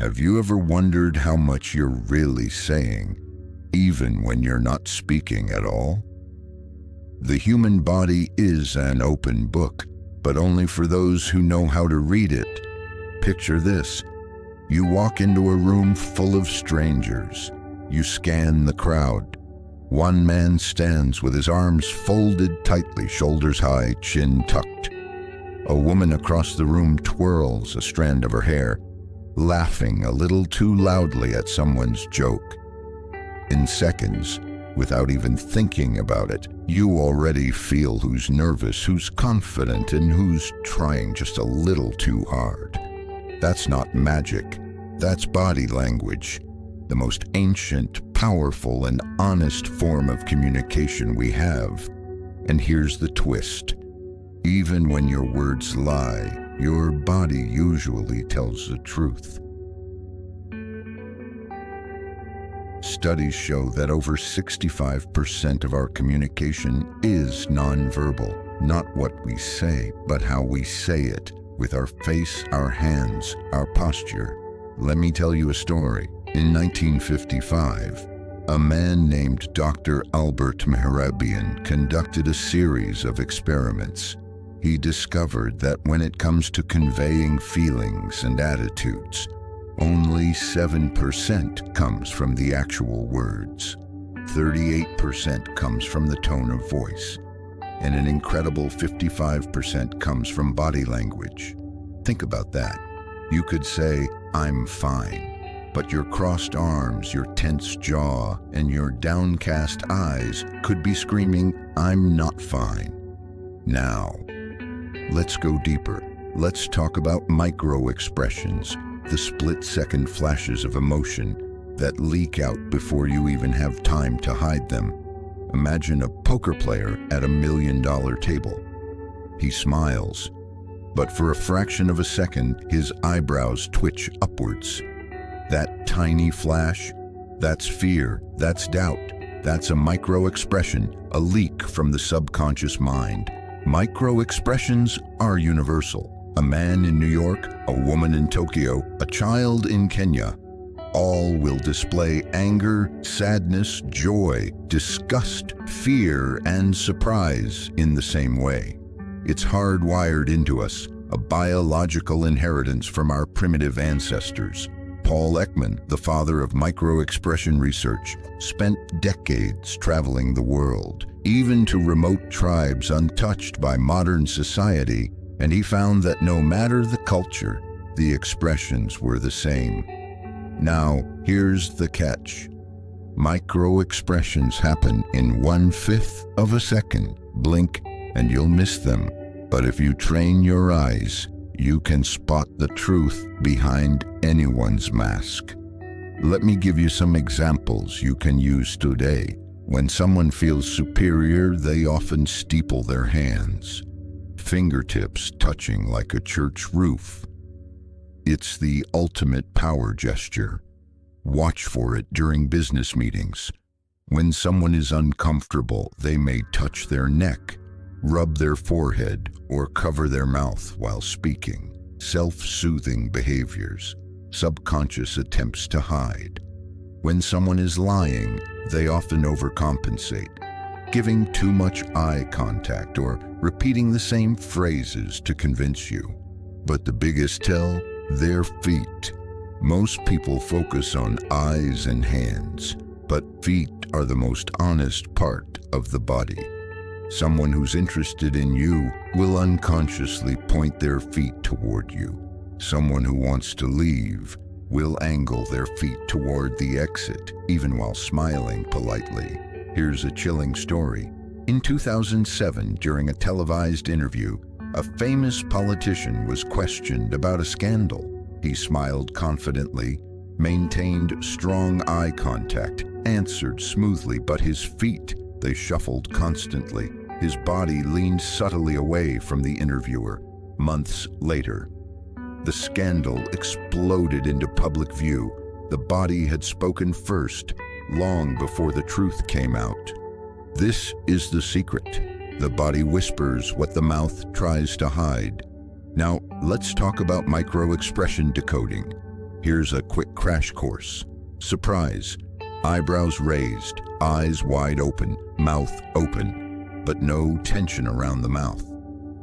Have you ever wondered how much you're really saying, even when you're not speaking at all? The human body is an open book, but only for those who know how to read it. Picture this. You walk into a room full of strangers. You scan the crowd. One man stands with his arms folded tightly, shoulders high, chin tucked. A woman across the room twirls a strand of her hair, laughing a little too loudly at someone's joke. In seconds, without even thinking about it, you already feel who's nervous, who's confident, and who's trying just a little too hard. That's not magic. That's body language, the most ancient, powerful, and honest form of communication we have. And here's the twist. Even when your words lie, your body usually tells the truth. Studies show that over 65% of our communication is nonverbal. Not what we say, but how we say it, with our face, our hands, our posture. Let me tell you a story. In 1955, a man named Dr. Albert Mehrabian conducted a series of experiments. He discovered that when it comes to conveying feelings and attitudes, only 7% comes from the actual words, 38% comes from the tone of voice, and an incredible 55% comes from body language. Think about that. You could say, "I'm fine," but your crossed arms, your tense jaw, and your downcast eyes could be screaming, "I'm not fine." Now, let's go deeper. Let's talk about micro-expressions, the split-second flashes of emotion that leak out before you even have time to hide them. Imagine a poker player at $1 million table. He smiles, but for a fraction of a second, his eyebrows twitch upwards. That tiny flash, that's fear, that's doubt, that's a micro-expression, a leak from the subconscious mind. Micro-expressions are universal. A man in New York, a woman in Tokyo, a child in Kenya. All will display anger, sadness, joy, disgust, fear, and surprise in the same way. It's hardwired into us, a biological inheritance from our primitive ancestors. Paul Ekman, the father of micro-expression research, spent decades traveling the world, even to remote tribes untouched by modern society, and he found that no matter the culture, the expressions were the same. Now, here's the catch. Micro-expressions happen in 1/5 of a second. Blink and you'll miss them. But if you train your eyes, you can spot the truth behind anyone's mask. Let me give you some examples you can use today. When someone feels superior, they often steeple their hands, fingertips touching like a church roof. It's the ultimate power gesture. Watch for it during business meetings. When someone is uncomfortable, they may touch their neck, rub their forehead, or cover their mouth while speaking. Self-soothing behaviors, subconscious attempts to hide. When someone is lying, they often overcompensate, giving too much eye contact or repeating the same phrases to convince you. But the biggest tell, their feet. Most people focus on eyes and hands, but feet are the most honest part of the body. Someone who's interested in you will unconsciously point their feet toward you. Someone who wants to leave will angle their feet toward the exit, even while smiling politely. Here's a chilling story. In 2007, during a televised interview, a famous politician was questioned about a scandal. He smiled confidently, maintained strong eye contact, answered smoothly, but his feet, they shuffled constantly. His body leaned subtly away from the interviewer. Months later, the scandal exploded into public view. The body had spoken first, long before the truth came out. This is the secret. The body whispers what the mouth tries to hide. Now, let's talk about micro-expression decoding. Here's a quick crash course. Surprise. Eyebrows raised, eyes wide open, mouth open, but no tension around the mouth.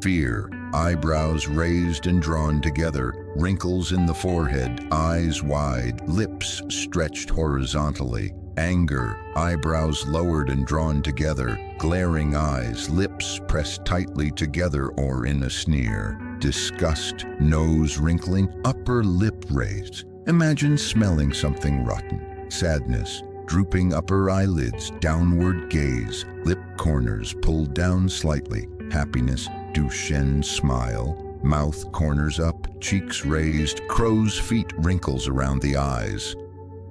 Fear. Eyebrows raised and drawn together, wrinkles in the forehead, eyes wide, lips stretched horizontally. Anger. Eyebrows lowered and drawn together, glaring eyes, lips pressed tightly together or in a sneer. Disgust. Nose wrinkling, upper lip raised. Imagine smelling something rotten. Sadness. Drooping upper eyelids, downward gaze, lip corners pulled down slightly. Happiness. Duchenne smile, mouth corners up, cheeks raised, crow's feet, wrinkles around the eyes.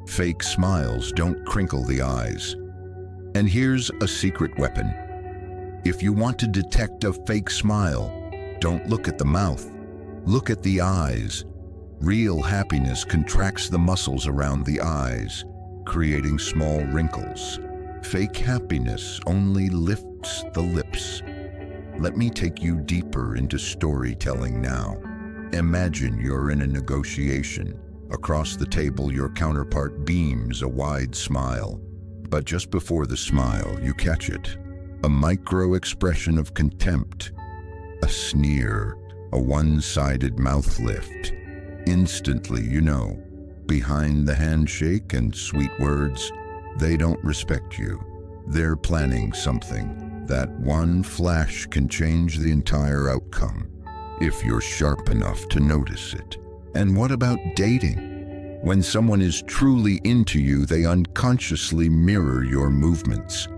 Fake smiles don't crinkle the eyes. And here's a secret weapon. If you want to detect a fake smile, don't look at the mouth, look at the eyes. Real happiness contracts the muscles around the eyes, creating small wrinkles. Fake happiness only lifts the lips. Let me take you deeper into storytelling now. Imagine you're in a negotiation. Across the table, your counterpart beams a wide smile. But just before the smile, you catch it. A micro expression of contempt, a sneer, a one-sided mouth lift. Instantly, you know, behind the handshake and sweet words, they don't respect you. They're planning something. That one flash can change the entire outcome, if you're sharp enough to notice it. And what about dating? When someone is truly into you, they unconsciously mirror your movements.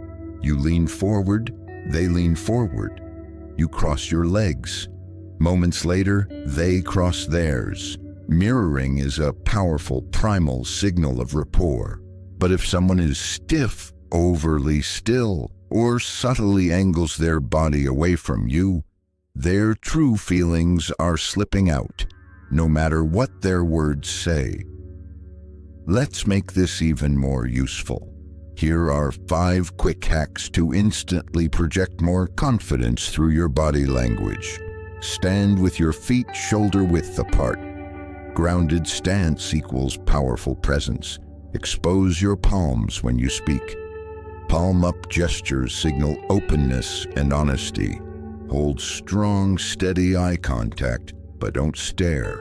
You lean forward, they lean forward. You cross your legs. Moments later, they cross theirs. Mirroring is a powerful primal signal of rapport. But if someone is stiff, overly still, or subtly angles their body away from you, their true feelings are slipping out, no matter what their words say. Let's make this even more useful. Here are 5 quick hacks to instantly project more confidence through your body language. Stand with your feet shoulder width apart. Grounded stance equals powerful presence. Expose your palms when you speak. Palm-up gestures signal openness and honesty. Hold strong, steady eye contact, but don't stare.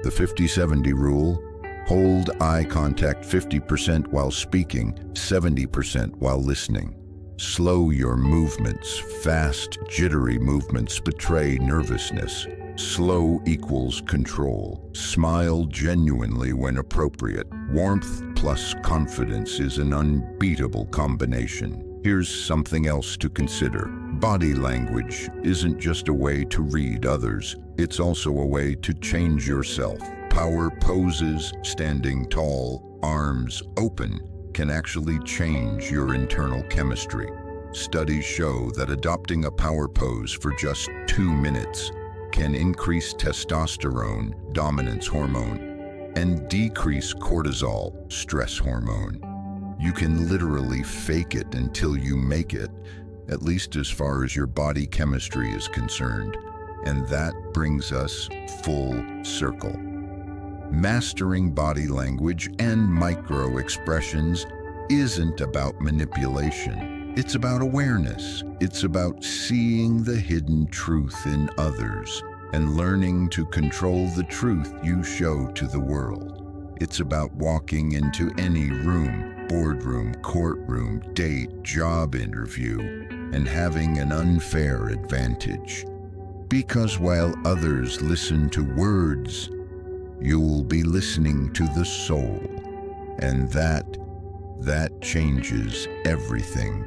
The 50-70 rule: hold eye contact 50% while speaking, 70% while listening. Slow your movements. Fast, jittery movements betray nervousness. Slow equals control. Smile genuinely when appropriate. Warmth plus confidence is an unbeatable combination. Here's something else to consider. Body language isn't just a way to read others. It's also a way to change yourself. Power poses, standing tall, arms open, can actually change your internal chemistry. Studies show that adopting a power pose for just 2 minutes can increase testosterone, dominance hormone, and decrease cortisol, stress hormone. You can literally fake it until you make it, at least as far as your body chemistry is concerned. And that brings us full circle. Mastering body language and micro expressions isn't about manipulation. It's about awareness. It's about seeing the hidden truth in others and learning to control the truth you show to the world. It's about walking into any room, boardroom, courtroom, date, job interview, and having an unfair advantage. Because while others listen to words, you'll be listening to the soul, and that changes everything.